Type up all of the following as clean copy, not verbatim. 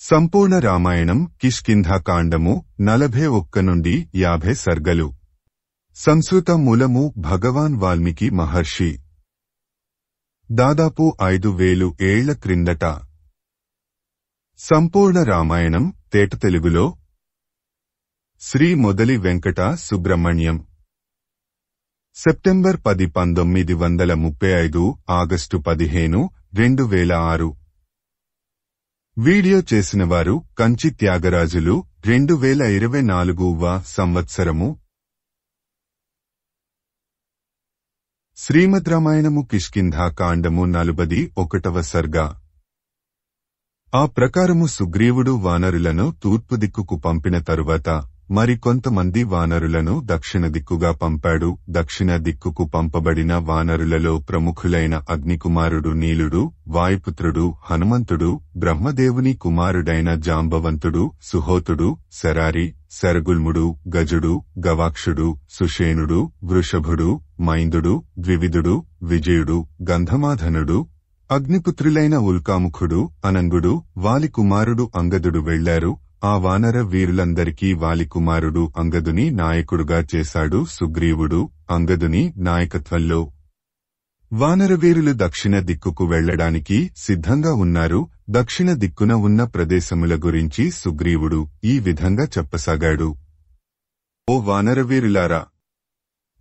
సంపూర్ణ రామాయణం కిష్కింధాకాండము 41 నుండి 50 సర్గలు. సంస్కృత మూలము భగవాన్ వాల్మీకి మహర్షి. దాదాపు 5000 ఏళ్ల క్రిందట. సంపూర్ణ రామాయణం తేట తెలుగులో. Shri Modali Venkata Subrahmanyam. September 10, 1935, August 15, 2006. Video చేసినవారు కంచి త్యాగరాజులు. 2024వ సంవత్సరము. శ్రీమద్ రామాయణము కిష్కింధాకాండము 41వ సర్గ. ఆ ప్రకారము సుగ్రీవుడు వానరులను తూర్పు దిక్కుకు పంపిన తరువాత మరికొంతమంది వానరులను దక్షిణ దిక్కుగా పంపాడు. దక్షిణ దిక్కుకు పంపబడిన వానరులలో ప్రముఖులైన అగ్నికుమారుడు నీలుడు, వాయుపుత్రుడు హనుమంతుడు, బ్రహ్మదేవుని కుమారుడైన జాంబవంతుడు, సుహోతుడు, శరారి, శరగుల్ముడు, గజుడు, గవాక్షుడు, సుషేణుడు, వృషభుడు, మైందుడు, ద్వివిధుడు, విజయుడు, గంధమాధనుడు, అగ్నిపుత్రులైన ఉల్కాముఖుడు, అనంగుడు, వాలి కుమారుడు అంగదుడు వెళ్లారు. ఆ వానర వీరులందరికీ వాలి కుమారుడు అంగదుని నాయకుడుగా చేశాడు సుగ్రీవుడు. అంగదుని నాయకత్వంలో వానరవీరులు దక్షిణ దిక్కుకు వెళ్లడానికి సిద్ధంగా ఉన్నారు. దక్షిణ దిక్కున ఉన్న ప్రదేశముల గురించి సుగ్రీవుడు ఈ విధంగా చెప్పసాగాడు. ఓ వానరవీరులారా!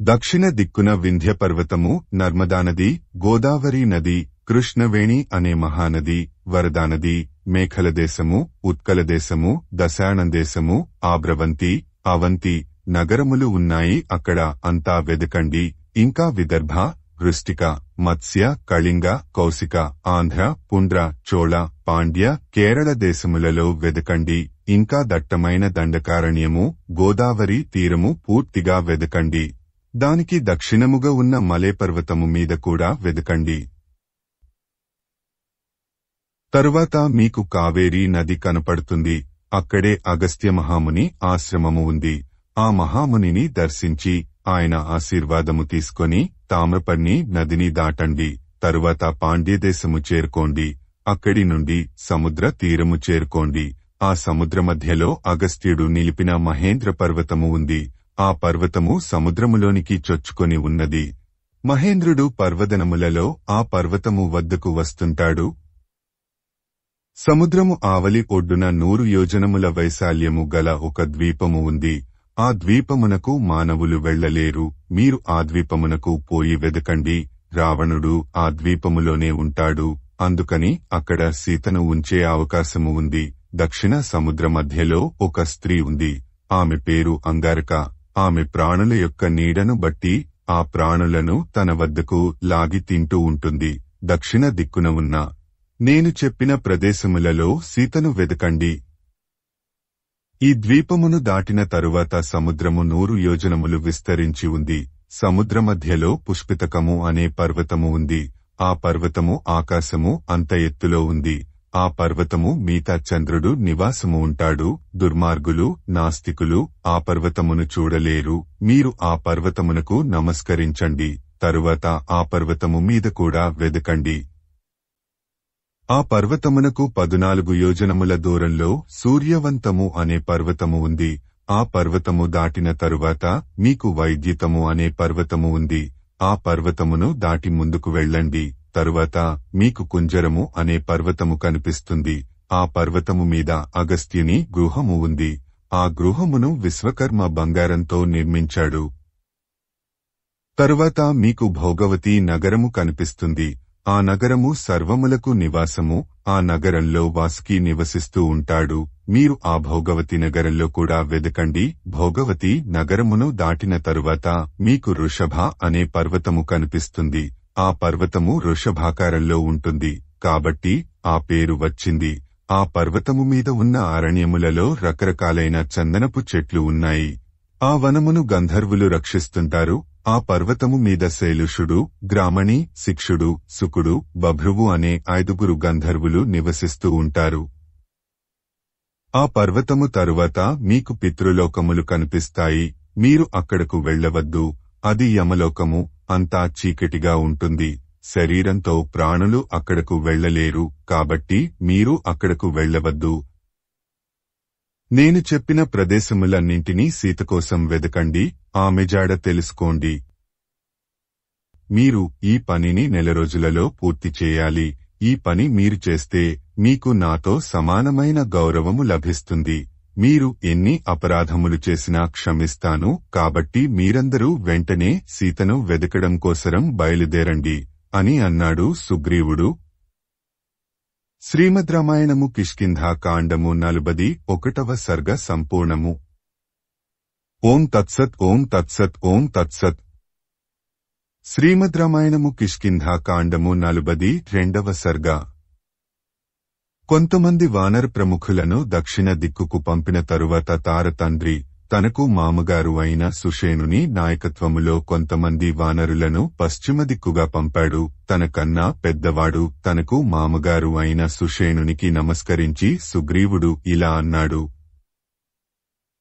దక్షిణ దిక్కున వింధ్య పర్వతము, నర్మదానది, గోదావరి నది, కృష్ణవేణి అనే మహానది, వరదానది, మేఖలదేశము, ఉత్కలదేశము, దశాణందేశము, ఆబ్రవంతి, అవంతి నగరములు ఉన్నాయి. అక్కడ అంతా వెదకండి. ఇంకా విదర్భ, వృష్టిక, మత్స్య, కళింగ, కౌశిక, ఆంధ్ర, పుండ్ర, చోళ, పాండ్య, కేరళ దేశములలో వెదకండి. ఇంకా దట్టమైన దండకారణ్యము, గోదావరి తీరము పూర్తిగా వెదకండి. దానికి దక్షిణముగా ఉన్న మలేపర్వతము మీద కూడా వెదకండి. తరువాత మీకు కావేరీ నది కనపడుతుంది. అక్కడే అగస్త్య మహాముని ఆశ్రమము ఉంది. ఆ మహామునిని దర్శించి ఆయన ఆశీర్వాదము తీసుకొని తామ్రపర్ణి నదిని దాటండి. తరువాత పాండ్యదేశము చేరుకోండి. అక్కడి నుండి సముద్ర తీరము చేరుకోండి. ఆ సముద్ర మధ్యలో అగస్త్యుడు నిలిపిన మహేంద్ర పర్వతము ఉంది. ఆ పర్వతము సముద్రములోనికి చొచ్చుకొని ఉన్నది. మహేంద్రుడు పర్వదనములలో ఆ పర్వతము వద్దకు వస్తుంటాడు. సముద్రము ఆవలి ఒడ్డున 100 యోజనముల వైశాల్యము గల ఒక ద్వీపము ఉంది. ఆ ద్వీపమునకు మానవులు వెళ్లలేరు. మీరు ఆ ద్వీపమునకు పోయి వెదకండి. రావణుడు ఆ ద్వీపములోనే ఉంటాడు. అందుకని అక్కడ సీతను ఉంచే అవకాశము ఉంది. దక్షిణ సముద్ర మధ్యలో ఒక స్త్రీ ఉంది. ఆమె పేరు అంగారక. ఆమె ప్రాణుల యొక్క నీడను బట్టి ఆ ప్రాణులను తన వద్దకు లాగి తింటూ ఉంటుంది. దక్షిణ దిక్కున ఉన్న నేను చెప్పిన ప్రదేశములలో సీతను వెదకండి. ఈ ద్వీపమును దాటిన తరువాత సముద్రము 100 యోజనములు విస్తరించి ఉంది. సముద్ర మధ్యలో పుష్పితకము అనే పర్వతము ఉంది. ఆ పర్వతము ఆకాశము అంత ఎత్తులో ఉంది. ఆ పర్వతము మీత చంద్రుడు నివాసము ఉంటాడు. దుర్మార్గులు, నాస్తికులు ఆ పర్వతమును చూడలేరు. మీరు ఆ పర్వతమునకు నమస్కరించండి. తరువాత ఆ పర్వతము మీద కూడా వెదకండి. ఆ పర్వతమునకు 14 యోజనముల దూరంలో సూర్యవంతము అనే పర్వతము ఉంది. ఆ పర్వతము దాటిన తరువాత మీకు వైద్యుతము అనే పర్వతము ఉంది. ఆ పర్వతమును దాటి ముందుకు వెళ్ళండి. తరువాత మీకు కుంజరము అనే పర్వతము కనిపిస్తుంది. ఆ పర్వతము మీద అగస్త్యుని గృహము ఉంది. ఆ గృహమును విశ్వకర్మ బంగారంతో నిర్మించాడు. తరువాత మీకు భోగవతి నగరము కనిపిస్తుంది. ఆ నగరము సర్వములకు నివాసము. ఆ నగరంలో వాసుకి నివసిస్తూ ఉంటాడు. మీరు ఆ భోగవతి నగరంలో కూడా వెదకండి. భోగవతి నగరమును దాటిన తరువాత మీకు వృషభ అనే పర్వతము కనిపిస్తుంది. ఆ పర్వతము వృషభాకారంలో ఉంటుంది. కాబట్టి ఆ పేరు వచ్చింది. ఆ పర్వతము మీద ఉన్న అరణ్యములలో రకరకాలైన చందనపు చెట్లు ఉన్నాయి. ఆ వనమును గంధర్వులు రక్షిస్తుంటారు. ఆ పర్వతము మీద శైలుషుడు, గ్రామణి, శిక్షుడు, సుకుడు, బభ్రువు అనే 5 గంధర్వులు నివసిస్తూ ఉంటారు. ఆ పర్వతము తరువాత మీకు పితృలోకములు కనిపిస్తాయి. మీరు అక్కడకు వెళ్లవద్దు. అది యమలోకము. అంతా చీకటిగా ఉంటుంది. శరీరంతో ప్రాణులు అక్కడకు వెళ్లలేరు. కాబట్టి మీరు అక్కడకు వెళ్లవద్దు. నేను చెప్పిన ప్రదేశములన్నింటినీ సీత కోసం వెదకండి, ఆమె జాడ తెలుసుకోండి. మీరు ఈ పనిని 4 రోజులలో పూర్తి చేయాలి. ఈ పని మీరు చేస్తే మీకు నాతో సమానమైన గౌరవము లభిస్తుంది. మీరు ఎన్ని అపరాధములు చేసినా క్షమిస్తాను. కాబట్టి మీరందరూ వెంటనే సీతను వెదకడం కోసరం బయలుదేరండి అని అన్నాడు సుగ్రీవుడు. శ్రీమద్ రామాయణము కిష్కింధా కాండము 41వ సర్గ సంపూర్ణము. ఓం తత్సత్ ఓం తత్సత్ ఓం తత్సత్. శ్రీమద్ రామాయణము కిష్కింధా కాండము 42వ సర్గ. కొంతమంది వానర ప్రముఖులను దక్షిణ దిక్కుకు పంపిన తరువాత తార తండ్రి తనకు మామగారు అయిన సుషేణుని నాయకత్వములో కొంతమంది వానరులను పశ్చిమ దిక్కుగా పంపాడు. తనకన్నా పెద్దవాడు తనకు మామగారు అయిన సుషేణునికి నమస్కరించి సుగ్రీవుడు ఇలా అన్నాడు.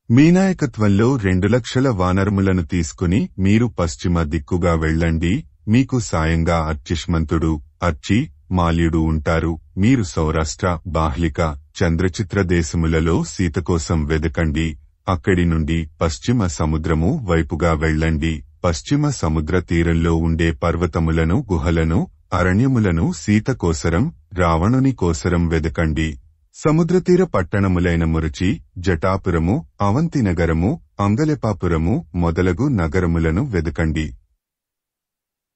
మీ నాయకత్వంలో 2 లక్షల వానరములను తీసుకుని మీరు పశ్చిమ దిక్కుగా వెళ్ళండి. మీకు సాయంగా అర్చిష్మంతుడు, అర్చి, మాల్యుడు ఉంటారు. మీరు సౌరాష్ట్ర, బాహ్లిక, చంద్రచిత్ర దేశములలో సీత కోసం వెదకండి. అక్కడి నుండి పశ్చిమ సముద్రము వైపుగా వెళ్ళండి. పశ్చిమ సముద్ర తీరంలో ఉండే పర్వతములను, గుహలను, అరణ్యములను సీత కోసరం, రావణుని కోసరం వెదకండి. సముద్రతీర పట్టణములైన మురచి, జటాపురము, అవంతి నగరము, అంగలెపాపురము మొదలగు నగరములను వెదకండి.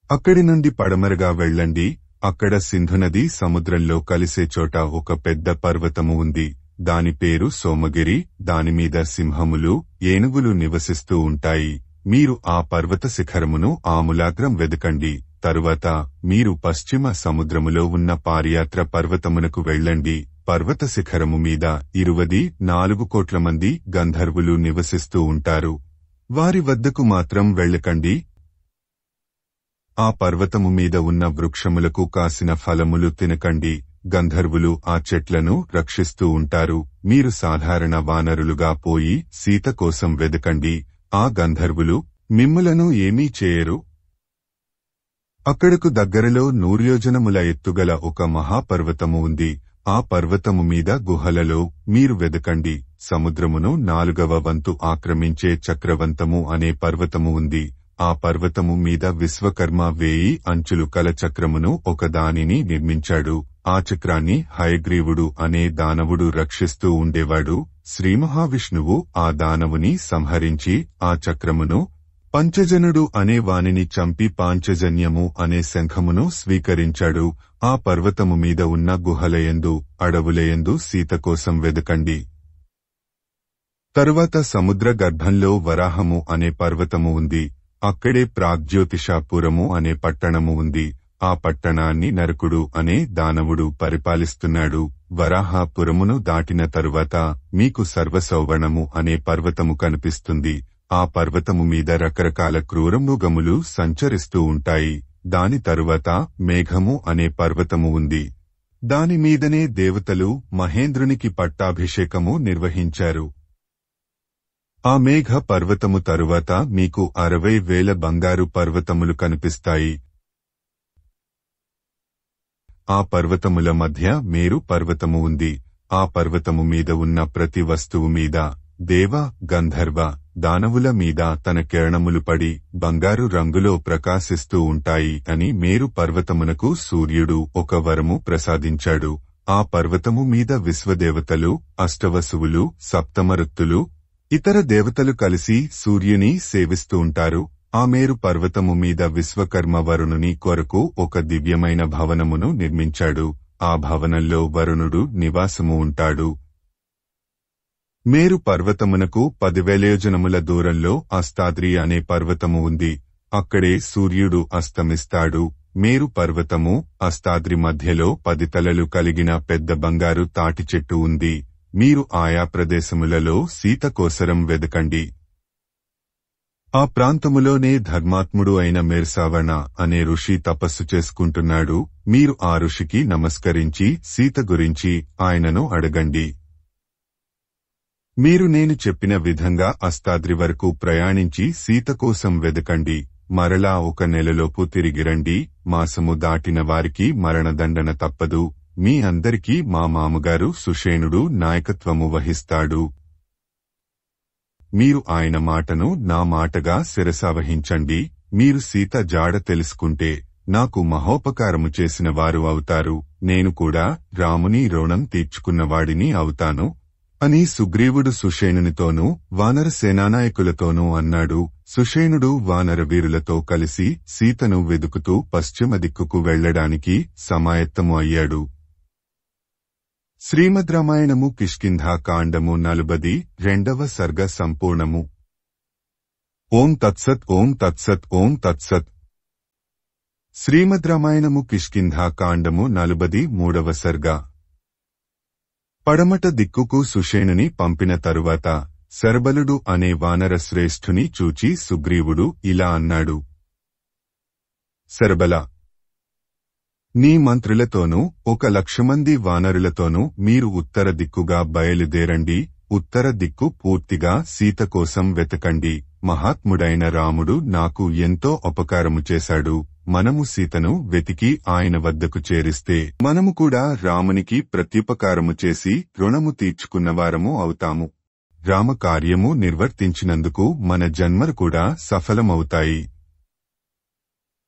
అక్కడి నుండి పడమరగా వెళ్ళండి. అక్కడ సింధునది సముద్రంలో కలిసే చోట ఒక పెద్ద పర్వతము ఉంది. దాని పేరు సోమగిరి. దానిమీద సింహములు, ఏనుగులు నివసిస్తూ ఉంటాయి. మీరు ఆ పర్వత శిఖరమును ఆమూలాగ్రం వెదకండి. తరువాత మీరు పశ్చిమ సముద్రములో ఉన్న పారియాత్ర పర్వతమునకు వెళ్ళండి. పర్వత శిఖరము మీద 24 కోట్ల మంది గంధర్వులు నివసిస్తూ ఉంటారు. వారి వద్దకు మాత్రం వెళ్ళకండి. ఆ పర్వతము మీద ఉన్న వృక్షములకు కాసిన ఫలములు తినకండి. గంధర్వులు ఆ చెట్లను రక్షిస్తూ ఉంటారు. మీరు సాధారణ వానరులుగా పోయి సీత కోసం వెదకండి. ఆ గంధర్వులు మిమ్ములను ఏమీ చేయరు. అక్కడకు దగ్గరలో 100 యోజనముల ఎత్తుగల ఒక మహాపర్వతము ఉంది. ఆ పర్వతము మీద గుహలలో మీరు వెదకండి. సముద్రమును 4వ వంతు ఆక్రమించే చక్రవంతము అనే పర్వతము ఉంది. ఆ పర్వతము మీద విశ్వకర్మ 1000 అంచులు కల చక్రమును ఒకదానిని నిర్మించాడు. ఆ చక్రాన్ని హయగ్రీవుడు అనే దానవుడు రక్షిస్తూ ఉండేవాడు. శ్రీమహావిష్ణువు ఆ దానవుని సంహరించి ఆ చక్రమును, పంచజనుడు అనే వానిని చంపి పాంచజన్యము అనే శంఖమును స్వీకరించాడు. ఆ పర్వతము మీద ఉన్న గుహలయందు, అడవులయందు సీత కోసం వెదకండి. తరువాత సముద్ర గర్భంలో వరాహము అనే పర్వతము ఉంది. అక్కడే ప్రాగ్జ్యోతిషాపురము అనే పట్టణము ఉంది. ఆ పట్టణాన్ని నరకుడు అనే దానవుడు పరిపాలిస్తున్నాడు. వరాహపురమును దాటిన తరువాత మీకు సర్వసౌవర్ణము అనే పర్వతము కనిపిస్తుంది. ఆ పర్వతము మీద రకరకాల క్రూరమృగములు సంచరిస్తూ ఉంటాయి. దాని తరువాత మేఘము అనే పర్వతము ఉంది. దానిమీదనే దేవతలు మహేంద్రునికి పట్టాభిషేకము నిర్వహించారు. ఆ మేఘ పర్వతము తరువాత మీకు 60,000 బంగారు పర్వతములు కనిపిస్తాయి. ఆ పర్వతముల మధ్య మేరు పర్వతము ఉంది. ఆ పర్వతము మీద ఉన్న ప్రతి వస్తువు మీద దేవ, గంధర్వ, దానవుల మీద తన కిరణములు పడి బంగారు రంగులో ప్రకాశిస్తూ ఉంటాయి అని మేరు పర్వతమునకు సూర్యుడు ఒక వరము ప్రసాదించాడు. ఆ పర్వతము మీద విశ్వదేవతలు, అష్టవసువులు, సప్తమరుత్తులు, ఇతర దేవతలు కలిసి సూర్యుని సేవిస్తూ ఉంటారు. ఆ మేరు పర్వతము మీద విశ్వకర్మ వరుణుని కొరకు ఒక దివ్యమైన భవనమును నిర్మించాడు. ఆ భవనంలో వరుణుడు నివాసము ఉంటాడు. మేరు పర్వతమునకు 10,000 యోజనముల దూరంలో అస్తాద్రి అనే పర్వతము ఉంది. అక్కడే సూర్యుడు అస్తమిస్తాడు. మేరు పర్వతము, అస్తాద్రి మధ్యలో 10 తలలు కలిగిన పెద్ద బంగారు తాటి చెట్టు ఉంది. మీరు ఆయా ప్రదేశములలో సీత కోసరం వెదకండి. ఆ ప్రాంతములోనే ధర్మాత్ముడు అయిన మేర్సావణ అనే ఋషి తపస్సు చేసుకుంటున్నాడు. మీరు ఆ ఋషికి నమస్కరించి సీత గురించి ఆయనను అడగండి. మీరు నేను చెప్పిన విధంగా అస్తాద్రి వరకు ప్రయాణించి సీత కోసం వెదకండి. మరలా 1 నెలలోపు తిరిగిరండి. మాసము దాటిన వారికి మరణదండన తప్పదు. మీ అందరికీ మా మామగారు సుషేణుడు నాయకత్వము వహిస్తాడు. మీరు ఆయన మాటను నా మాటగా శిరసావహించండి. మీరు సీత జాడ తెలుసుకుంటే నాకు మహోపకారము చేసిన వారు అవుతారు. నేను కూడా రాముని రుణం తీర్చుకున్నవాడిని అవుతాను అని సుగ్రీవుడు సుషేణునితోనూ వానర సేనానాయకులతోనూ అన్నాడు. సుషేణుడు వానర వీరులతో కలిసి సీతను వెదుకుతూ పశ్చిమ దిక్కుకు వెళ్లడానికి సమాయత్తము అయ్యాడు. శ్రీమద్ రామాయణము కిష్కింధా కాండము 42వ సర్గ సంపూర్ణము. ఓం తత్సత్ ఓం తత్సత్ ఓం తత్సత్. శ్రీమద్ రామాయణము కిష్కింధా కాండము 43వ సర్గ. పడమట దిక్కుకు సుషేణుని పంపిన తరువాత శరబలుడు అనే వానర శ్రేష్ఠుని చూచి సుగ్రీవుడు ఇలా అన్నాడు. శరబల, నీ మంత్రులతోనూ 1,00,000 మంది వానరులతోనూ మీరు ఉత్తర దిక్కుగా బయలుదేరండి. ఉత్తర దిక్కు పూర్తిగా సీత కోసం వెతకండి. మహాత్ముడైన రాముడు నాకు ఎంతో ఉపకారము చేశాడు. మనము సీతను వెతికి ఆయన వద్దకు చేరిస్తే మనము కూడా రామునికి ప్రత్యుపకారము చేసి రుణము తీర్చుకున్నవారము అవుతాము. రామకార్యము నిర్వర్తించినందుకు మన జన్మలు కూడా సఫలమవుతాయి.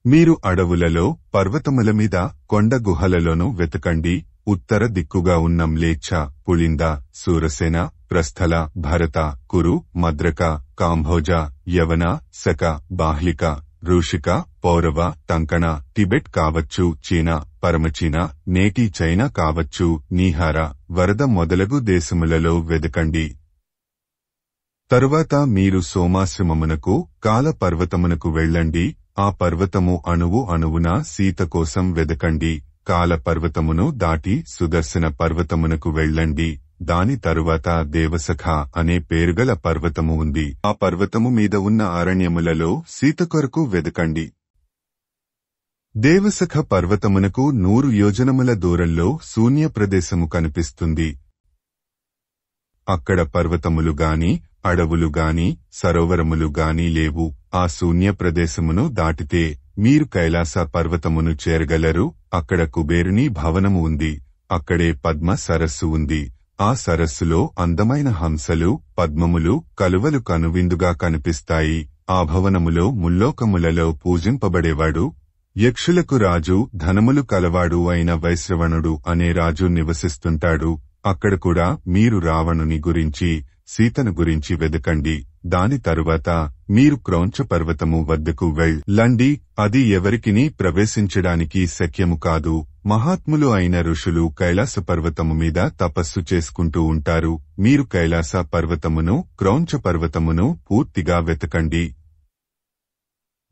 మీరు అడవులలో, పర్వతముల మీద, కొండ గుహలలోనూ వెతకండి. ఉత్తర దిక్కుగా ఉన్న మ్లేచ్ఛ, పుళింద, శూరసేన, ప్రస్థల, భరత, కురు, మద్రక, కాంభోజ, యవన, శక, బాహ్లిక, రూషిక, పౌరవ, టంకణ, టిబెట్ కావచ్చు, చీనా, పరమచీనా, నేటి చైనా కావచ్చు, నీహార, వరద మొదలగు దేశములలో వెదకండి. తరువాత మీరు సోమాశ్రమమునకు, కాల పర్వతమునకు వెళ్ళండి. ఆ పర్వతము అణువు అణువున సీత కోసం వెదకండి. కాల పర్వతమును దాటి సుదర్శన పర్వతమునకు వెళ్ళండి. దాని తరువాత దేవసఖ అనే పేరుగల పర్వతము ఉంది. ఆ పర్వతము మీద ఉన్న అరణ్యములలో సీత కొరకు వెదకండి. దేవసఖ పర్వతమునకు 100 యోజనముల దూరంలో శూన్య ప్రదేశము కనిపిస్తుంది. అక్కడ పర్వతములు గాని, అడవులు గాని, సరోవరములు గాని లేవు. ఆ శూన్య ప్రదేశమును దాటితే మీరు కైలాస పర్వతమును చేరగలరు. అక్కడ కుబేరుని భవనము ఉంది. అక్కడే పద్మ సరస్సు ఉంది. ఆ సరస్సులో అందమైన హంసలు, పద్మములు, కలువలు కనువిందుగా కనిపిస్తాయి. ఆ భవనములో ముల్లోకములలో పూజింపబడేవాడు, యక్షులకు రాజు, ధనములు కలవాడు అయిన వైశ్రవణుడు అనే రాజు నివసిస్తుంటాడు. అక్కడ కూడా మీరు రావణుని గురించి, సీతను గురించి వెదకండి. దాని తరువాత మీరు క్రౌంచ పర్వతము వద్దకు వెళ్ళండి. అది ఎవరికినీ ప్రవేశించడానికి శక్యము కాదు. మహాత్ములు అయిన ఋషులు కైలాస పర్వతము మీద తపస్సు చేసుకుంటూ ఉంటారు. మీరు కైలాస పర్వతమును, క్రౌంచ పర్వతమును పూర్తిగా వెతకండి.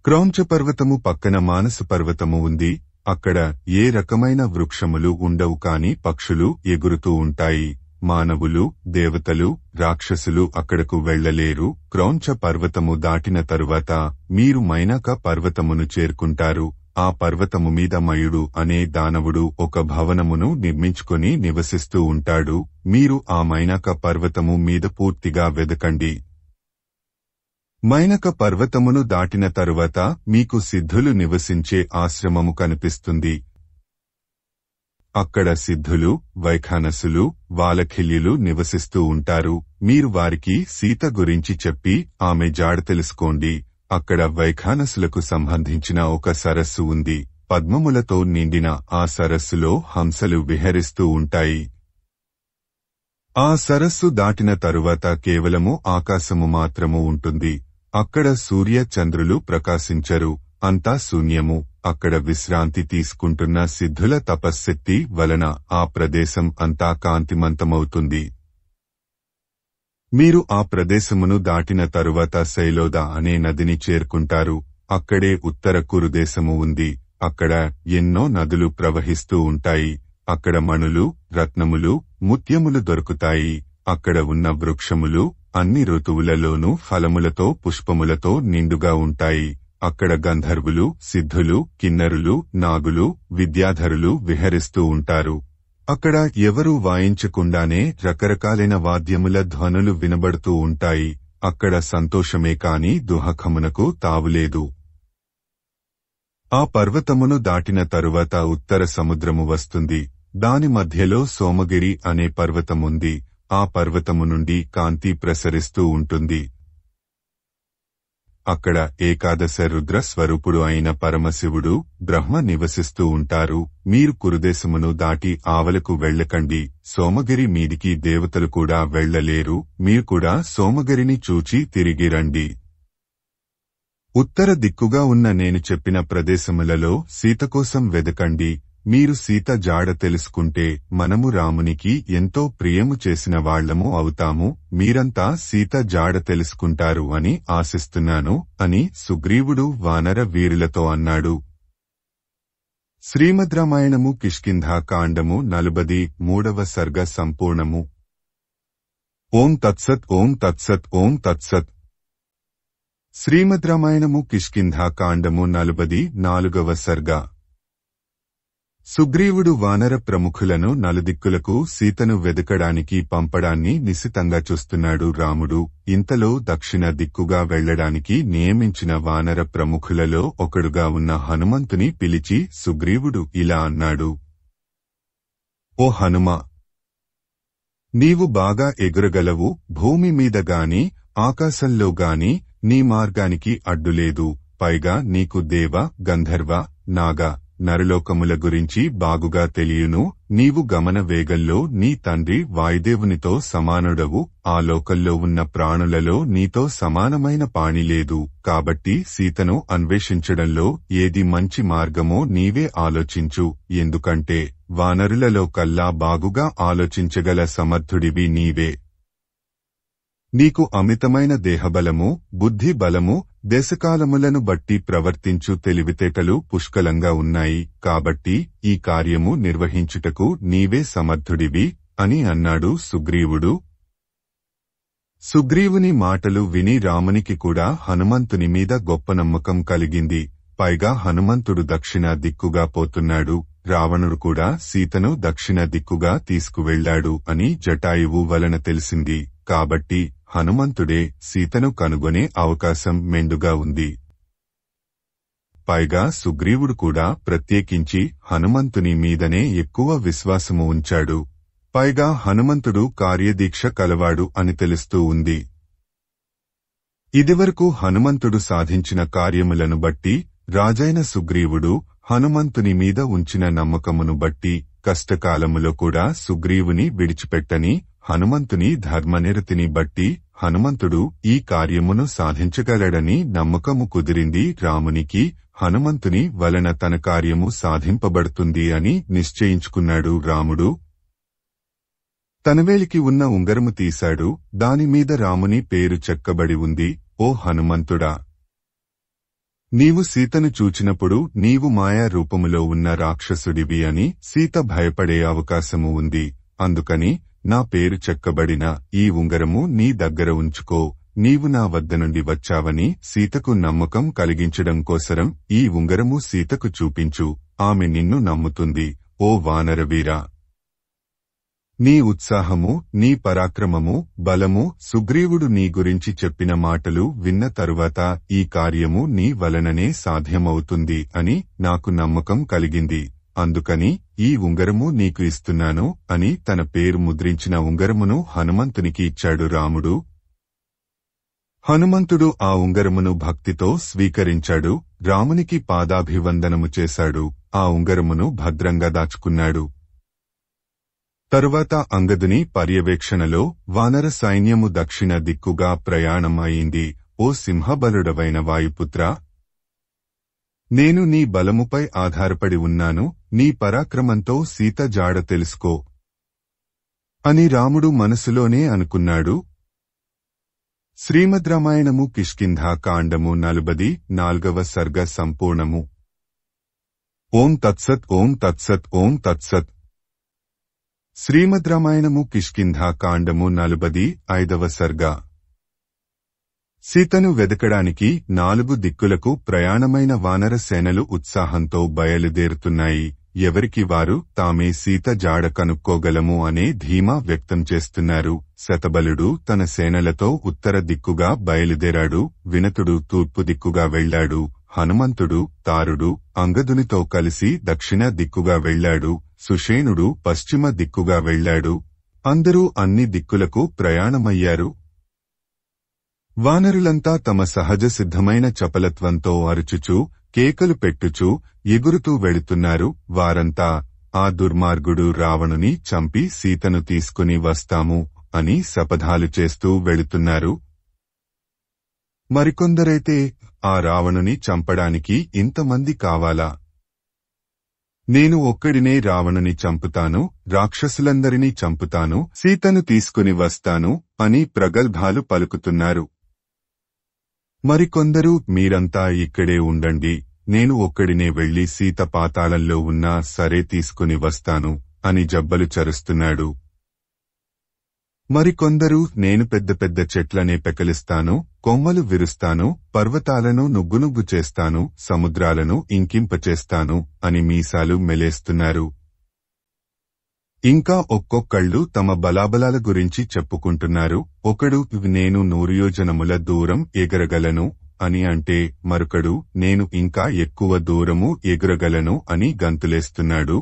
క్రౌంచ పర్వతము పక్కన మానస పర్వతము ఉంది. అక్కడ ఏ రకమైన వృక్షములు ఉండవు కాని పక్షులు ఎగురుతూ ఉంటాయి. మానవులు, దేవతలు, రాక్షసులు అక్కడకు వెళ్లలేరు. క్రౌంచ పర్వతము దాటిన తరువాత మీరు మైనాక పర్వతమును చేరుకుంటారు. ఆ పర్వతము మీద మయుడు అనే దానవుడు ఒక భవనమును నిర్మించుకొని నివసిస్తూ ఉంటాడు. మీరు ఆ మైనాక పర్వతము మీద పూర్తిగా వెదకండి. మైనక పర్వతమును దాటిన తరువాత మీకు సిద్ధులు నివసించే ఆశ్రమము కనిపిస్తుంది. అక్కడ సిద్ధులు, వైఖానసులు, వాలఖిల్యులు నివసిస్తూ ఉంటారు. మీరు వారికి సీత గురించి చెప్పి ఆమె జాడ తెలుసుకోండి. అక్కడ వైఖానసులకు సంబంధించిన ఒక సరస్సు ఉంది. పద్మములతో నిండిన ఆ సరస్సులో హంసలు విహరిస్తూ ఉంటాయి. ఆ సరస్సు దాటిన తరువాత కేవలము ఆకాశము మాత్రము ఉంటుంది. అక్కడ సూర్య చంద్రులు ప్రకాశించరు. అంతా శూన్యము. అక్కడ విశ్రాంతి తీసుకుంటున్న సిద్ధుల తపశ్శక్తి వలన ఆ ప్రదేశం అంతా కాంతిమంతమవుతుంది. మీరు ఆ ప్రదేశమును దాటిన తరువాత శైలోద అనే నదిని చేరుకుంటారు. అక్కడే ఉత్తర కురుదేశము ఉంది. అక్కడ ఎన్నో నదులు ప్రవహిస్తూ ఉంటాయి. అక్కడ మణులు, రత్నములు, ముత్యములు దొరుకుతాయి. అక్కడ ఉన్న వృక్షములు అన్ని ఋతువులలోనూ ఫలములతో, పుష్పములతో నిండుగా ఉంటాయి. అక్కడ గంధర్వులు, సిద్ధులు, కిన్నరులు, నాగులు, విద్యాధరులు విహరిస్తూ ఉంటారు. అక్కడ ఎవరూ వాయించకుండానే రకరకాలైన వాద్యముల ధ్వనులు వినబడుతూ ఉంటాయి. అక్కడ సంతోషమే కాని దుఃఖమునకు తావులేదు. ఆ పర్వతమును దాటిన తరువాత ఉత్తర సముద్రము వస్తుంది. దాని మధ్యలో సోమగిరి అనే పర్వతముంది. ఆ పర్వతము నుండి కాంతి ప్రసరిస్తూ ఉంటుంది. అక్కడ ఏకాదశ రుద్ర స్వరూపుడు అయిన పరమశివుడు బ్రహ్మ నివసిస్తూ ఉంటారు. మీరు కురుదేశమును దాటి ఆవలకు వెళ్ళకండి. సోమగిరి మీదికి దేవతలు కూడా వెళ్ళలేరు. మీరు కూడా సోమగిరిని చూచి తిరిగి రండి. ఉత్తర దిక్కుగా ఉన్న నేను చెప్పిన ప్రదేశములలో సీత కోసం వెదకండి. మీరు సీత జాడ తెలుసుకుంటే మనము రామునికి ఎంతో ప్రియము చేసిన వాళ్లము అవుతాము. మీరంతా సీత జాడ తెలుసుకుంటారు అని ఆశిస్తున్నాను అని సుగ్రీవుడు వానర వీరులతో అన్నాడు. శ్రీమద్ రామాయణము కిష్కింధా కాండము 43వ సర్గ సంపూర్ణము. ఓం తత్సత్ ఓం తత్సత్ ఓం తత్సత్. శ్రీమద్ రామాయణము కిష్కింధా కాండము 44వ సర్గ. సుగ్రీవుడు వానర ప్రముఖులను నలుదిక్కులకు సీతను వెదకడానికి పంపడాన్ని నిశితంగా చూస్తున్నాడు. రాముడు ఇంతలో దక్షిణ దిక్కుగా వెళ్లడానికి నియమించిన వానర ప్రముఖులలో ఒకడుగా ఉన్న హనుమంతుని పిలిచి సుగ్రీవుడు ఇలా అన్నాడు. ఓ హనుమా, నీవు బాగా ఎగురగలవు. భూమి మీద గాని ఆకాశంలో గాని నీ మార్గానికి అడ్డులేదు. పైగా నీకు దేవ, గంధర్వ, నాగ, నరలోకముల గురించి బాగుగా తెలియను. నీవు గమన వేగంలో నీ తండ్రి వాయుదేవునితో సమానుడవు. ఆ లోకల్లో ఉన్న ప్రాణులలో నీతో సమానమైన పాణి లేదు. కాబట్టి సీతను అన్వేషించడంలో ఏది మంచి మార్గమో నీవే ఆలోచించు. ఎందుకంటే వానరులలో కల్లా బాగుగా ఆలోచించగల సమర్థుడివి నీవే. నీకు అమితమైన దేహబలము, బుద్ధి బలము, దేశకాలములను బట్టి ప్రవర్తించు తెలివితేటలు పుష్కలంగా ఉన్నాయి. కాబట్టి ఈ కార్యము నిర్వహించుటకు నీవే సమర్థుడివి అని అన్నాడు సుగ్రీవుడు. సుగ్రీవుని మాటలు విని రామునికి కూడా హనుమంతుని మీద గొప్ప నమ్మకం కలిగింది. పైగా హనుమంతుడు దక్షిణ దిక్కుగా పోతున్నాడు. రావణుడు కూడా సీతను దక్షిణ దిక్కుగా తీసుకువెళ్లాడు అని జటాయువు వలన తెలిసింది. కాబట్టి హనుమంతుడే సీతను కనుగొనే అవకాశం మెండుగా ఉంది. పైగా సుగ్రీవుడు కూడా ప్రత్యేకించి హనుమంతుని మీదనే ఎక్కువ విశ్వాసము ఉంచాడు. పైగా హనుమంతుడు కార్యదీక్ష కలవాడు అని తెలుస్తూ ఉంది. ఇదివరకు హనుమంతుడు సాధించిన కార్యములను బట్టి రాజైన సుగ్రీవుడు హనుమంతుని మీద ఉంచిన నమ్మకమును బట్టి కష్టకాలములో కూడా సుగ్రీవుని విడిచిపెట్టని హనుమంతుని ధర్మనిరతిని బట్టి హనుమంతుడు ఈ కార్యమును సాధించగలడని నమ్మకము కుదిరింది రామునికి. హనుమంతుని వలన తన కార్యము సాధింపబడుతుంది అని నిశ్చయించుకున్నాడు రాముడు. తనవేలికి ఉన్న ఉంగరము తీశాడు. దానిమీద రాముని పేరు చెక్కబడి ఉంది. ఓ హనుమంతుడా, నీవు సీతను చూచినప్పుడు నీవు మాయా రూపములో ఉన్న రాక్షసుడివి అని సీత భయపడే అవకాశము ఉంది. అందుకని నా పేరు చెక్కబడిన ఈ ఉంగరము నీ దగ్గర ఉంచుకో. నీవు నా వద్ద నుండి వచ్చావని సీతకు నమ్మకం కలిగించడం కోసరం ఈ ఉంగరము సీతకు చూపించు. ఆమె నిన్ను నమ్ముతుంది. ఓ వానరవీరా, నీ ఉత్సాహము, నీ పరాక్రమము, బలము, సుగ్రీవుడు నీ గురించి చెప్పిన మాటలు విన్న తరువాత ఈ కార్యము నీ వలననే సాధ్యమవుతుంది అని నాకు నమ్మకం కలిగింది. అందుకని ఈ ఉంగరము నీకు ఇస్తున్నాను అని తన పేరు ముద్రించిన ఉంగరమును హనుమంతునికి ఇచ్చాడు రాముడు. హనుమంతుడు ఆ ఉంగరమును భక్తితో స్వీకరించాడు. రామునికి పాదాభివందనము చేశాడు. ఆ ఉంగరమును భద్రంగా దాచుకున్నాడు. తరువాత అంగదుని పర్యవేక్షణలో వానర సైన్యము దక్షిణ దిక్కుగా ప్రయాణం అయింది. ఓ సింహబలుడవైన వాయుపుత్ర, నేను నీ బలముపై ఆధారపడి ఉన్నాను. నీ పరాక్రమంతో సీత జాడ తెలుసుకో అని రాముడు మనసులోనే అనుకున్నాడు. శ్రీమద్ రామాయణము కిష్కింధా కాండము 44వ సర్గ సంపూర్ణము. ఓం తత్సత్ ఓం తత్సత్ ఓం తత్సత్. శ్రీమద్ రామాయణము కిష్కింధా కాండము 45వ సర్గ. సీతను వెదకడానికి 4 దిక్కులకు ప్రయాణమైన వానర సేనలు ఉత్సాహంతో బయలుదేరుతున్నాయి. ఎవరికి వారు తామే సీత జాడ కనుక్కోగలము అనే ధీమా వ్యక్తం చేస్తున్నారు. శతబలుడు తన సేనలతో ఉత్తర దిక్కుగా బయలుదేరాడు. వినతుడు తూర్పు దిక్కుగా వెళ్లాడు. హనుమంతుడు, తారుడు, అంగదునితో కలిసి దక్షిణ దిక్కుగా వెళ్లాడు. సుషేణుడు పశ్చిమ దిక్కుగా వెళ్లాడు. అందరూ అన్ని దిక్కులకు ప్రయాణమయ్యారు. వానరులంతా తమ సహజ సిద్ధమైన చపలత్వంతో అరుచుచూ కేకలు పెట్టుచూ ఎగురుతూ వెళుతున్నారు. వారంతా ఆ దుర్మార్గుడు రావణుని చంపి సీతను తీసుకుని వస్తాము అని శపథాలు చేస్తూ వెళుతున్నారు. మరికొందరైతే ఆ రావణుని చంపడానికి ఇంతమంది కావాలా? నేను ఒక్కడినే రావణుని చంపుతాను, రాక్షసులందరినీ చంపుతాను, సీతను తీసుకుని వస్తాను అని ప్రగల్భాలు పలుకుతున్నారు. మరికొందరు మీరంతా ఇక్కడే ఉండండి, నేను ఒక్కడినే వెళ్లి సీత పాతాళంలో ఉన్నా సరే తీసుకుని వస్తాను అని జబ్బలు చరుస్తున్నాడు. మరికొందరు నేను పెద్ద పెద్ద చెట్లనే పెకలిస్తాను, కొమ్మలు విరుస్తాను, పర్వతాలను నుగ్గునుగ్గు చేస్తాను, సముద్రాలను ఇంకింపచేస్తాను అని మీసాలు మెలేస్తున్నారు. ఇంకా ఒక్కొక్కళ్ళు తమ బలాబలాల గురించి చెప్పుకుంటున్నారు. ఒకడు నేను 100 యోజనముల దూరం ఎగరగలను అని అంటే మరొకడు నేను ఇంకా ఎక్కువ దూరము ఎగురగలను అని గంతులేస్తున్నాడు.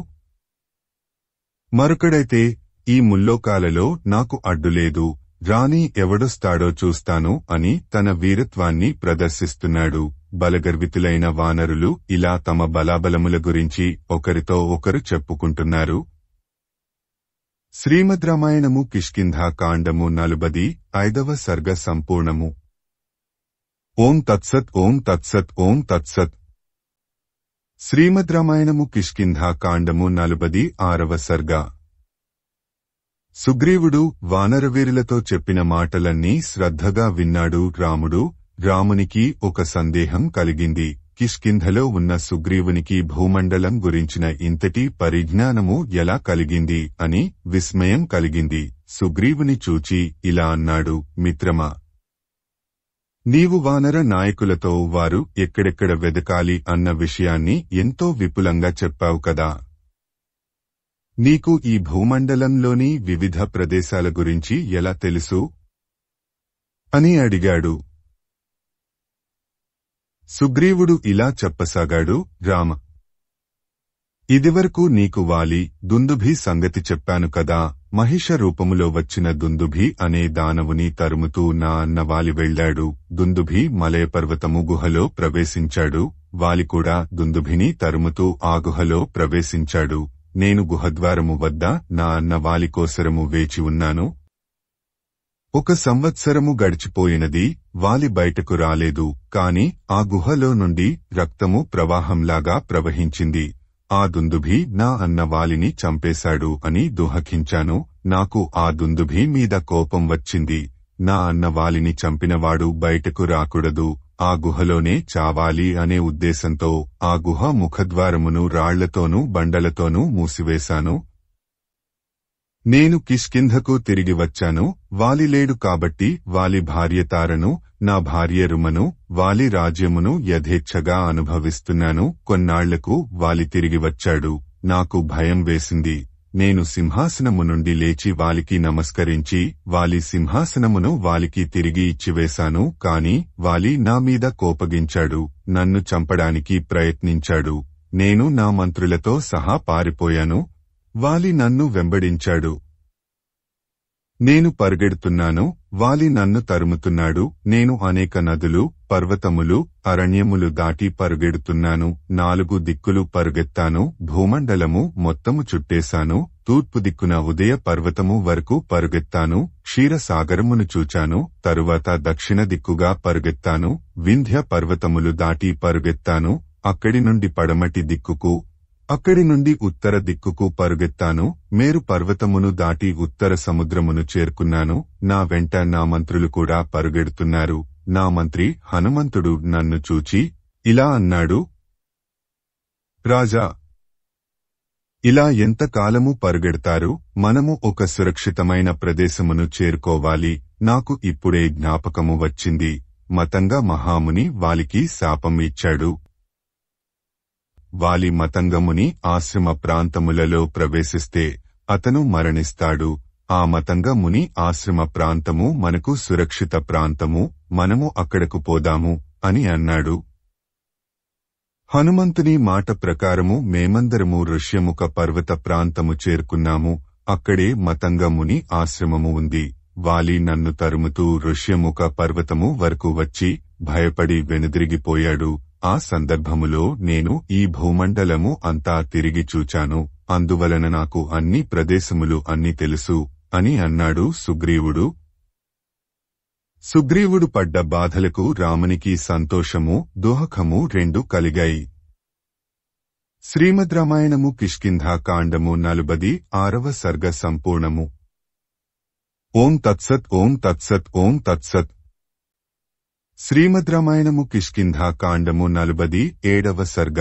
మరొకడైతే ఈ ముల్లోకాలలో నాకు అడ్డులేదు, రాని ఎవడొస్తాడో చూస్తాను అని తన వీరత్వాన్ని ప్రదర్శిస్తున్నాడు. బలగర్వితులైన వానరులు ఇలా తమ బలాబలముల గురించి ఒకరితో ఒకరు చెప్పుకుంటున్నారు. శ్రీమద్ రామాయణము కిష్కింధా కాండము 45వ సర్గ సంపూర్ణము. ఓం తత్సత్ ఓం తత్సత్ ఓం తత్సత్. శ్రీమద్ రామాయణము కిష్కింధా కాండము 46వ సర్గ. సుగ్రీవుడు వానరవీరులతో చెప్పిన మాటలన్నీ శ్రద్ధగా విన్నాడు. రామునికి ఒక సందేహం కలిగింది. కిష్కింధలో ఉన్న సుగ్రీవునికి భూమండలం గురించిన ఇంతటి పరిజ్ఞానము ఎలా కలిగింది అని విస్మయం కలిగింది. సుగ్రీవుని చూచి ఇలా అన్నాడు, మిత్రమా, నీవు వానర నాయకులతో వారు ఎక్కడెక్కడ వెదకాలి అన్న విషయాన్ని ఎంతో విపులంగా చెప్పావు కదా. నీకు ఈ భూమండలంలోని వివిధ ప్రదేశాల గురించి ఎలా తెలుసు అని అడిగాడు. సుగ్రీవుడు ఇలా చెప్పసాగాడు, రామ, ఇదివరకు నీకు వాలి, దుందుభి సంగతి చెప్పాను కదా. మహిష రూపములో వచ్చిన దుందుభి అనే దానవుని తరుముతూ నా అన్న వాలి వెళ్లాడు. దుందుభి మలయపర్వతము గుహలో ప్రవేశించాడు. వాలి కూడా దుందుభిని తరుముతూ ఆ గుహలో ప్రవేశించాడు. నేను గుహద్వారము వద్ద నా అన్న వాలి కోసరము వేచి ఉన్నాను. 1 సంవత్సరము గడిచిపోయినది. వాలి బయటకు రాలేదు. కాని ఆ గుహలో నుండి రక్తము ప్రవాహంలాగా ప్రవహించింది. ఆ దుందుభి నా అన్న వాలిని చంపేశాడు అని దుఃఖించాను. నాకు ఆ దుందుభి మీద కోపం వచ్చింది. నా అన్న వాలిని చంపినవాడు బయటకు రాకూడదు, ఆ గుహలోనే చావాలి అనే ఉద్దేశంతో ఆ గుహ ముఖద్వారమును రాళ్లతోనూ బండలతోనూ మూసివేశాను. నేను కిష్కింధకు తిరిగి వచ్చాను. వాలి లేడు కాబట్టి వాలి భార్య తారను, నా భార్య రుమను, వాలి రాజ్యమును యథేచ్ఛగా అనుభవిస్తున్నాను. కొన్నాళ్లకు వాలి తిరిగి వచ్చాడు. నాకు భయం వేసింది. నేను సింహాసనము నుండి లేచి వాలికి నమస్కరించి వాలి సింహాసనమును వాలికి తిరిగి ఇచ్చివేశాను. కాని వాలి నా మీద కోపగించాడు, నన్ను చంపడానికి ప్రయత్నించాడు. నేను నా మంత్రులతో సహా పారిపోయాను. వాలి నన్ను వెంబడించాడు. నేను పరుగెడుతున్నాను, వాలి నన్ను తరుముతున్నాడు. నేను అనేక నదులు, పర్వతములు, అరణ్యములు దాటి పరుగెడుతున్నాను. 4 దిక్కులు పరుగెత్తాను. భూమండలము మొత్తము చుట్టేశాను. తూర్పు దిక్కున ఉదయ పర్వతము వరకు పరుగెత్తాను. క్షీరసాగరమును చూచాను. తరువాత దక్షిణ దిక్కుగా పరుగెత్తాను. వింధ్య పర్వతములు దాటి పరుగెత్తాను. అక్కడి నుండి పడమటి దిక్కుకు, అక్కడి నుండి ఉత్తర దిక్కుకు పరుగెత్తాను. మేరు పర్వతమును దాటి ఉత్తర సముద్రమును చేరుకున్నాను. నా వెంట నా మంత్రులు కూడా పరుగెడుతున్నారు. నా మంత్రి హనుమంతుడు నన్ను చూచి ఇలా అన్నాడు, రాజా, ఇలా ఎంతకాలము పరుగెడతారు? మనము ఒక సురక్షితమైన ప్రదేశమును చేరుకోవాలి. నాకు ఇప్పుడే జ్ఞాపకము వచ్చింది. మతంగ మహాముని వాలికి శాపం ఇచ్చాడు. వాలి మతంగముని ఆశ్రమ ప్రాంతములలో ప్రవేశిస్తే అతను మరణిస్తాడు. ఆ మతంగ ముని ఆశ్రమ ప్రాంతము మనకు సురక్షిత ప్రాంతము, మనము అక్కడకు పోదాము అని అన్నాడు. హనుమంతుని మాట ప్రకారము మేమందరము ఋష్యముఖ పర్వత ప్రాంతము చేరుకున్నాము. అక్కడే మతంగ ముని ఆశ్రమము ఉంది. వాలి నన్ను తరుముతూ ఋష్యముఖ పర్వతము వరకు వచ్చి భయపడి వెనుదిరిగిపోయాడు. ఆ సందర్భములో నేను ఈ భూమండలము అంతా తిరిగి చూచాను, అందువలన నాకు అన్ని ప్రదేశములు అన్ని తెలుసు అని అన్నాడు సుగ్రీవుడు. సుగ్రీవుడు పడ్డ బాధలకు రామునికి సంతోషము దుఃఖము రెండు కలిగాయి. శ్రీమద్ రామాయణము కిష్కింధా కాండము 46వ సర్గ సంపూర్ణము. ఓం తత్సత్ ఓం తత్సత్ ఓం తత్సత్. శ్రీమద్ రామాయణము కిష్కింధా కాండము 47వ సర్గ.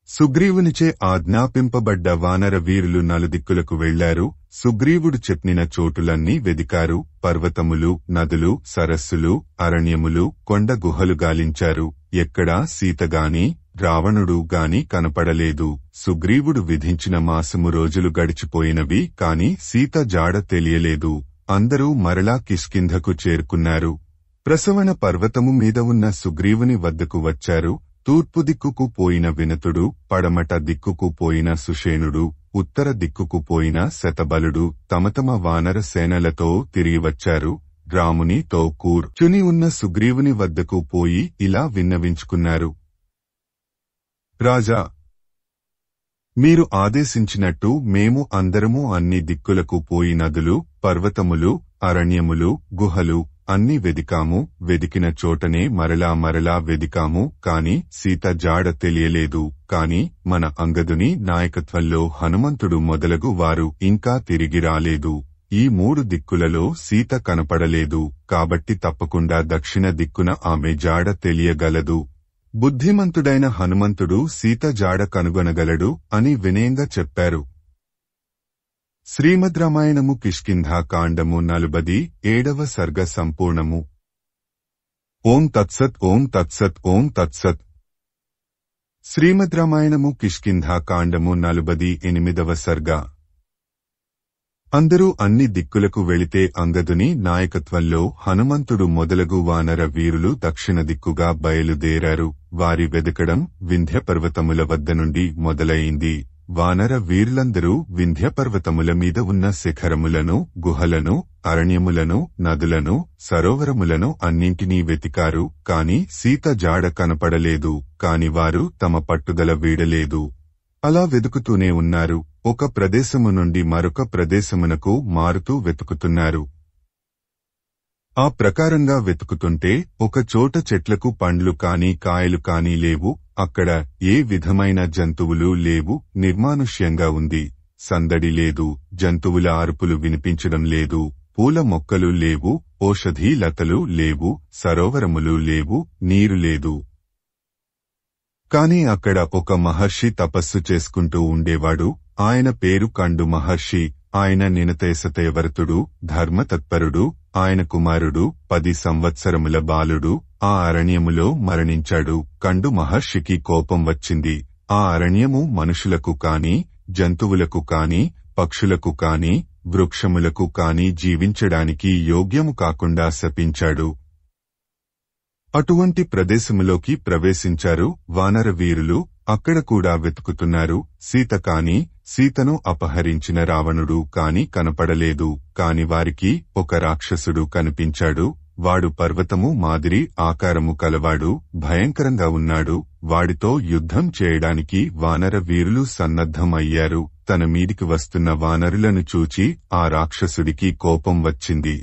సుగ్రీవునిచే ఆజ్ఞాపింపబడ్డ వానర వీరులు నలుదిక్కులకు వెళ్లారు. సుగ్రీవుడు చెప్పిన చోటులన్నీ వెదికారు. పర్వతములు, నదులు, సరస్సులు, అరణ్యములు, కొండ గుహలు గాలించారు. ఎక్కడా సీతగాని రావణుడు గాని కనపడలేదు. సుగ్రీవుడు విధించిన మాసము రోజులు గడిచిపోయినవి, కాని సీత జాడ తెలియలేదు. అందరూ మరలా కిష్కింధకు చేరుకున్నారు. ప్రసవన పర్వతము మీద ఉన్న సుగ్రీవుని వద్దకు వచ్చారు. తూర్పు దిక్కుకు పోయిన వినతుడు, పడమట దిక్కుకు పోయిన సుషేనుడు, ఉత్తర దిక్కుకు పోయిన శతబలుడు తమ తమ వానర సేనలతో తిరిగి వచ్చారు. రామునితో కూర్చుని ఉన్న సుగ్రీవుని వద్దకు పోయి ఇలా విన్నవించుకున్నారు. రాజా, మీరు ఆదేశించినట్టు మేము అందరము అన్ని దిక్కులకు పోయి నదులు, పర్వతములు, అరణ్యములు, గుహలు అన్ని వెదికాము. వెదికిన చోటనే మరలా మరలా వెదికాము, కాని సీత జాడ తెలియలేదు. కాని మన అంగదుని నాయకత్వంలో హనుమంతుడు మొదలగు వారు ఇంకా తిరిగి రాలేదు. ఈ 3 దిక్కులలో సీత కనపడలేదు. కాబట్టి తప్పకుండా దక్షిణ దిక్కున ఆమె జాడ తెలియగలదు. బుద్ధిమంతుడైన హనుమంతుడు సీత జాడ కనుగొనగలడు అని వినయంగా చెప్పారు. శ్రీమద్ రామాయణము కిష్కింధా కాండము 47వ సర్గ సంపూర్ణము. ఓం తత్సత్ ఓం తత్సత్ ఓం తత్సత్. శ్రీమద్ రామాయణము కిష్కింధా కాండము 48వ సర్గ. అందరూ అన్ని దిక్కులకు వెళితే అంగదుని నాయకత్వంలో హనుమంతుడు మొదలగు వానర వీరులు దక్షిణ దిక్కుగా బయలుదేరారు. వారి వెదకడం వింధ్యపర్వతముల వద్ద నుండి మొదలయింది. వానర వీరులందరూ వింధ్యపర్వతముల మీద ఉన్న శిఖరములను, గుహలను, అరణ్యములను, నదులను, సరోవరములను అన్నింటినీ వెతికారు. కాని సీత జాడ కనపడలేదు. కాని వారు తమ పట్టుదల వీడలేదు. అలా వెతుకుతూనే ఉన్నారు. ఒక ప్రదేశము నుండి మరొక ప్రదేశమునకు మారుతూ వెతుకుతున్నారు. ఆ ప్రకారంగా వెతుకుతుంటే ఒక చోట చెట్లకు పండ్లు కాని కాయలు కాని లేవు. అక్కడ ఏ విధమైన జంతువులు లేవు. నిర్మానుష్యంగా ఉంది. సందడి లేదు. జంతువుల అరుపులు వినిపించడం లేదు. పూల మొక్కలు లేవు. ఓషధీ లతలు లేవు. సరోవరములు లేవు. నీరు లేదు. కాని అక్కడ ఒక మహర్షి తపస్సు చేసుకుంటూ ఉండేవాడు. ఆయన పేరు కండు మహర్షి. ఆయన నినతేసతయవరతుడు, ధర్మతత్పరుడు. ఆయన కుమారుడు 10 సంవత్సరముల బాలుడు ఆ అరణ్యములో మరణించాడు. కండు మహర్షికి కోపం వచ్చింది. ఆ అరణ్యము మనుషులకు కాని, జంతువులకు కాని, పక్షులకు కాని, వృక్షములకు కాని జీవించడానికి యోగ్యము కాకుండా శపించాడు. అటువంటి ప్రదేశములోకి ప్రవేశించారు వానర వీరులు. అక్కడ కూడా వెతుకుతున్నారు. సీత కాని, సీతను అపహరించిన రావణుడు కాని కనపడలేదు. కాని వారికి ఒక రాక్షసుడు కనిపించాడు. వాడు పర్వతము మాదిరి ఆకారము కలవాడు. భయంకరంగా ఉన్నాడు. వాడితో యుద్ధం చేయడానికి వానర వీరులు సన్నద్ధం అయ్యారు. తన మీదికి వస్తున్న వానరులను చూచి ఆ రాక్షసుడికి కోపం వచ్చింది.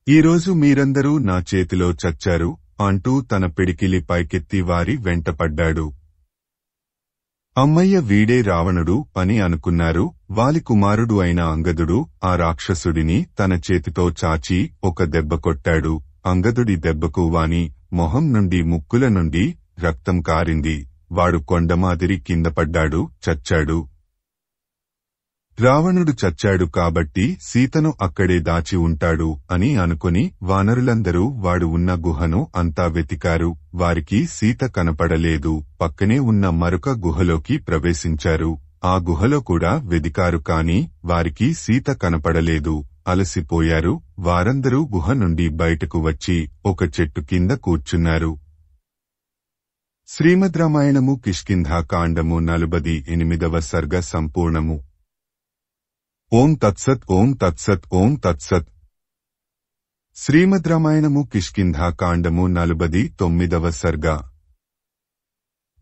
ఈరోజు మీరందరూ నా చేతిలో చచ్చారు అంటూ తన పిడికిలి పైకెత్తి వారి వెంటపడ్డాడు. అమ్మయ్య, వీడే రావణుడు అని అనుకున్నారు. వాలి కుమారుడు అయిన అంగదుడు ఆ రాక్షసుడిని తన చేతితో చాచి ఒక దెబ్బ కొట్టాడు. అంగదుడి దెబ్బకు వాని మొహం నుండి, ముక్కుల నుండి రక్తం కారింది. వాడు కొండమాదిరి కిందపడ్డాడు, చచ్చాడు. రావణుడు చచ్చాడు కాబట్టి సీతను అక్కడే దాచి ఉంటాడు అని అనుకుని వానరులందరూ వాడు ఉన్న గుహను అంతా వెతికారు. వారికి సీత కనపడలేదు. పక్కనే ఉన్న మరొక గుహలోకి ప్రవేశించారు. ఆ గుహలో కూడా వెదికారు. కాని వారికి సీత కనపడలేదు. అలసిపోయారు. వారందరూ గుహ నుండి బయటకు వచ్చి ఒక చెట్టు కింద కూర్చున్నారు. శ్రీమద్ రామాయణము కిష్కింధా కాండము 48వ సర్గ సంపూర్ణము. ఓం తత్సత్ ఓం తత్సత్ ఓం తత్సత్. శ్రీమద్ రామాయణము కిష్కింధాకాండము 49వ సర్గ.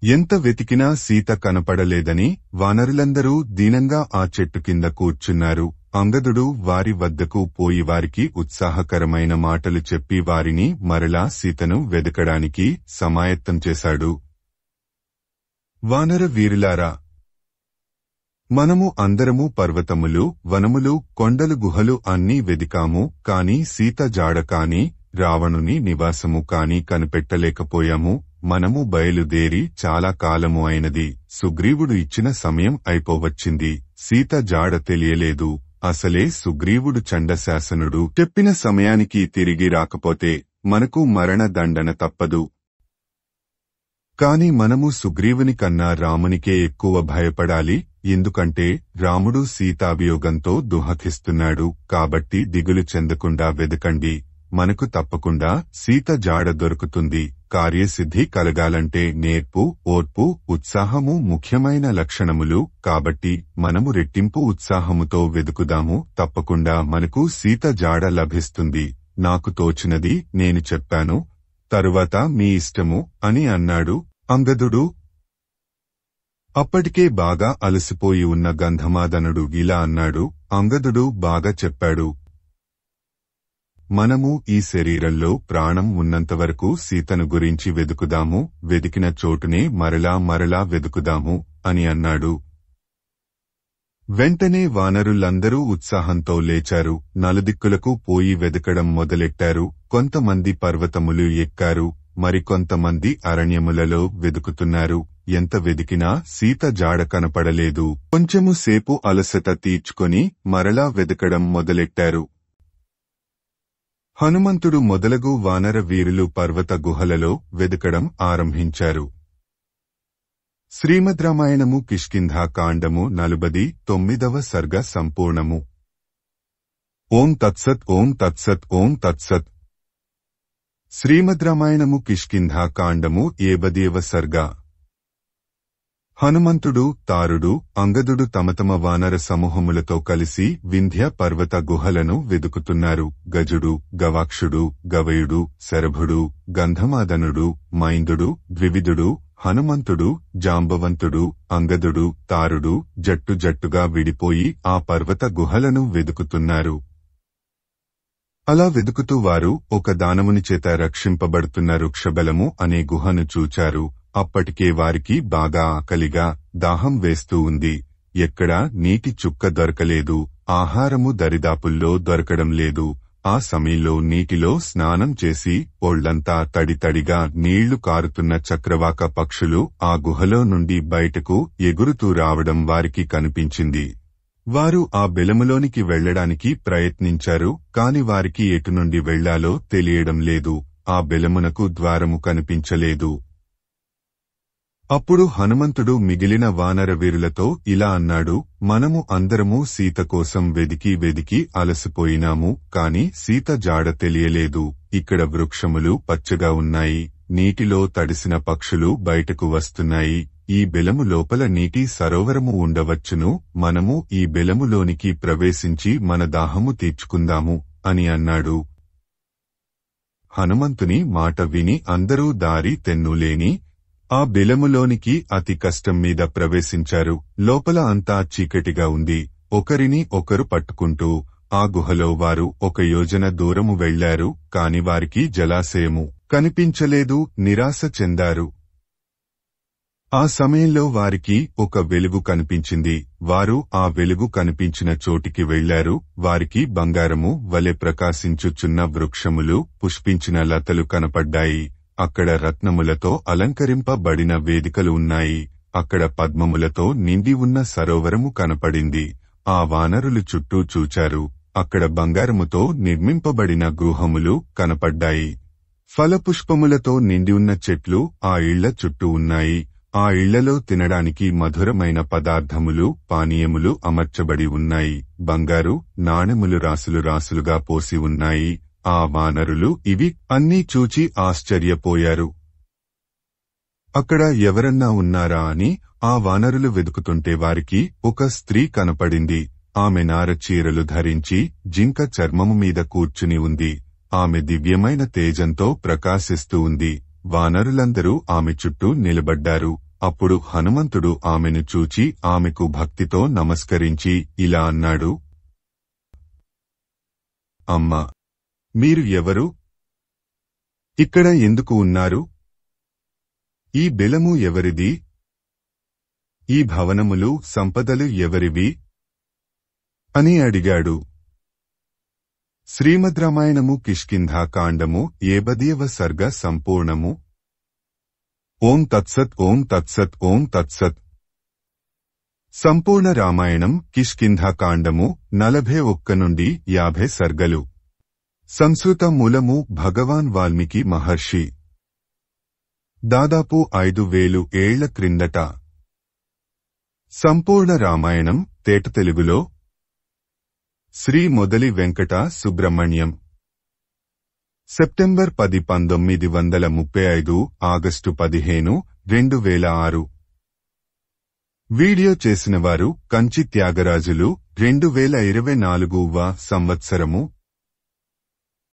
ఎంత వెతికినా సీత కనపడలేదని వానరులందరూ దీనంగా ఆ చెట్టు కింద కూర్చున్నారు. అంగదుడు వారి వద్దకు పోయి వారికి ఉత్సాహకరమైన మాటలు చెప్పి వారిని మరలా సీతను వెదకడానికి సమాయత్తం చేశాడు. వానర వీరులారా, మనము అందరము పర్వతములు, వనములు, కొండలు, గుహలు అన్నీ వెదికాము, కాని సీత జాడ కాని, రావణుని నివాసము కాని కనిపెట్టలేకపోయాము. మనము బయలుదేరి చాలా కాలము అయినది. సుగ్రీవుడు ఇచ్చిన సమయం అయిపోవచ్చింది. సీత జాడ తెలియలేదు. అసలే సుగ్రీవుడు చండశాసనుడు. చెప్పిన సమయానికి తిరిగి రాకపోతే మనకు మరణ దండన తప్పదు. కాని మనము సుగ్రీవుని కన్నా రామునికే ఎక్కువ భయపడాలి. ఎందుకంటే రాముడు సీతాభియోగంతో దుఃఖిస్తున్నాడు. కాబట్టి దిగులు చెందకుండా వెదకండి. మనకు తప్పకుండా సీత జాడ దొరుకుతుంది. కార్యసిద్ధి కలగాలంటే నేర్పు, ఓర్పు, ఉత్సాహము ముఖ్యమైన లక్షణములు. కాబట్టి మనము రెట్టింపు ఉత్సాహముతో వెదుకుదాము. తప్పకుండా మనకు సీత జాడ లభిస్తుంది. నాకు తోచినది నేను చెప్పాను, తరువాత మీ ఇష్టము అని అన్నాడు అంగదుడు. అప్పటికే బాగా అలసిపోయి ఉన్న గంధమాదనుడు ఇలా అన్నాడు. అంగదుడు బాగా చెప్పాడు. మనము ఈ శరీరంలో ప్రాణం ఉన్నంతవరకు సీతను గురించి వెదుకుదాము. వెదికిన చోటునే మరలా మరలా వెదుకుదాము అని అన్నాడు. వెంటనే వానరులందరూ ఉత్సాహంతో లేచారు. నలుదిక్కులకు పోయి వెదకడం మొదలెట్టారు. కొంతమంది పర్వతములు ఎక్కారు, మరికొంతమంది అరణ్యములలో వెదుకుతున్నారు. ఎంత వెదికినా సీత జాడ కనపడలేదు. కొంచెము సేపు అలసట తీర్చుకొని మరలా వెదకడం మొదలెట్టారు. హనుమంతుడు మొదలగు వానర వీరులు పర్వత గుహలలో వెదకడం ఆరంభించారు. శ్రీమద్ రామాయణము కిష్కింధాకాండము 49వ సర్గ సంపూర్ణము. ఓం తత్సత్ ఓం తత్సత్ ఓం తత్సత్. శ్రీమద్ రామాయణము కిష్కింధాకాండము 50వ సర్గ. హనుమంతుడు, తారుడు, అంగదుడు తమ వానర సమూహములతో కలిసి వింధ్య పర్వత గుహలను వెదుకుతున్నారు. గజుడు, గవాక్షుడు, గవయుడు, శరభుడు, గంధమాదనుడు, మైందుడు, ద్వివిధుడు, హనుమంతుడు, జాంబవంతుడు, అంగదుడు, తారుడు జట్టు జట్టుగా విడిపోయి ఆ పర్వత గుహలను వెదుకుతున్నారు. అలా వెదుకుతూ వారు ఒక దానవుని చేత రక్షింపబడుతున్న వృక్షబలము అనే గుహను చూచారు. అప్పటికే వారికి బాగా ఆకలిగా, దాహం వేస్తూ ఉంది. ఎక్కడా నీటి చుక్క దొరకలేదు. ఆహారము దరిదాపుల్లో దొరకడం లేదు. ఆ సమయంలో నీటిలో స్నానం చేసి ఒళ్లంతా తడితడిగా నీళ్లు కారుతున్న చక్రవాక పక్షులు ఆ గుహలో నుండి బయటకు ఎగురుతూ రావడం వారికి కనిపించింది. వారు ఆ బెలములోనికి వెళ్లడానికి ప్రయత్నించారు. కాని వారికి ఎటునుండి వెళ్లాలో తెలియడం లేదు. ఆ బెలమునకు ద్వారము కనిపించలేదు. అప్పుడు హనుమంతుడు మిగిలిన వానర వీరులతో ఇలా అన్నాడు. మనము అందరము సీత కోసం వెదికి వెదికి అలసిపోయినాము. కాని సీత జాడ తెలియలేదు. ఇక్కడ వృక్షములు పచ్చగా ఉన్నాయి. నీటిలో తడిసిన పక్షులు బయటకు వస్తున్నాయి. ఈ బెలము లోపల నీటి సరోవరము ఉండవచ్చును. మనము ఈ బెలములోనికి ప్రవేశించి మన దాహము తీర్చుకుందాము అని అన్నాడు. హనుమంతుని మాట విని అందరూ దారి తెన్నులేని ఆ బెలములోనికి అతి కష్టం మీద ప్రవేశించారు. లోపల అంతా చీకటిగా ఉంది. ఒకరిని ఒకరు పట్టుకుంటూ ఆ గుహలో వారు 1 యోజన దూరము వెళ్లారు. కాని వారికి జలాశయము కనిపించలేదు. నిరాశ చెందారు. ఆ సమయంలో వారికి ఒక వెలుగు కనిపించింది. వారు ఆ వెలుగు కనిపించిన చోటికి వెళ్లారు. వారికి బంగారము వలె ప్రకాశించుచున్న వృక్షములు, పుష్పించిన లతలు కనపడ్డాయి. అక్కడ రత్నములతో అలంకరింపబడిన వేదికలు ఉన్నాయి. అక్కడ పద్మములతో నిండి ఉన్న సరోవరము కనపడింది. ఆ వానరులు చుట్టూ చూచారు. అక్కడ బంగారముతో నిర్మింపబడిన గృహములు కనపడ్డాయి. ఫలపుష్పములతో నిండి ఉన్న చెట్లు ఆ ఇళ్ల చుట్టూ ఉన్నాయి. ఆ ఇళ్లలో తినడానికి మధురమైన పదార్థములు, పానీయములు అమర్చబడి ఉన్నాయి. బంగారు నాణెములు రాసులు రాసులుగా పోసి ఉన్నాయి. ఆ వానరులు ఇవి అన్నీ చూచి ఆశ్చర్యపోయారు. అక్కడ ఎవరన్నా ఉన్నారా అని ఆ వానరులు వెదుకుతుంటే వారికి ఒక స్త్రీ కనపడింది. ఆమె నార చీరలు ధరించి జింక చర్మము మీద కూర్చుని ఉంది. ఆమె దివ్యమైన తేజంతో ప్రకాశిస్తూ ఉంది. వానరులందరూ ఆమె చుట్టూ నిలబడ్డారు. అప్పుడు హనుమంతుడు ఆమెను చూచి ఆమెకు భక్తితో నమస్కరించి ఇలా అన్నాడు: అమ్మా, మీరు ఎవరు? ఇక్కడ ఎందుకు ఉన్నారు? ఈ బెలము ఎవరిది? ఈ భవనములు, సంపదలు ఎవరివి? అని అడిగాడు. శ్రీమద్ రామాయణము కిష్కింధాకాండము 70వ సర్గ సంపూర్ణము. ఓం తత్సత్. ఓం తత్సత్. ఓం తత్సత్. సంపూర్ణ రామాయణం కిష్కింధాకాండము 41 నుండి 50 సర్గలు. సంస్కృత మూలము భగవాన్ వాల్మీకి మహర్షి. దాదాపు 5000 ఏళ్ల క్రిందట. సంపూర్ణ రామాయణం తేట తెలుగులో Shri Modali Venkata Subrahmanyam. September 10, 1935, August 15, 2006. Video చేసినవారు కంచి త్యాగరాజులు. 2024వ సంవత్సరము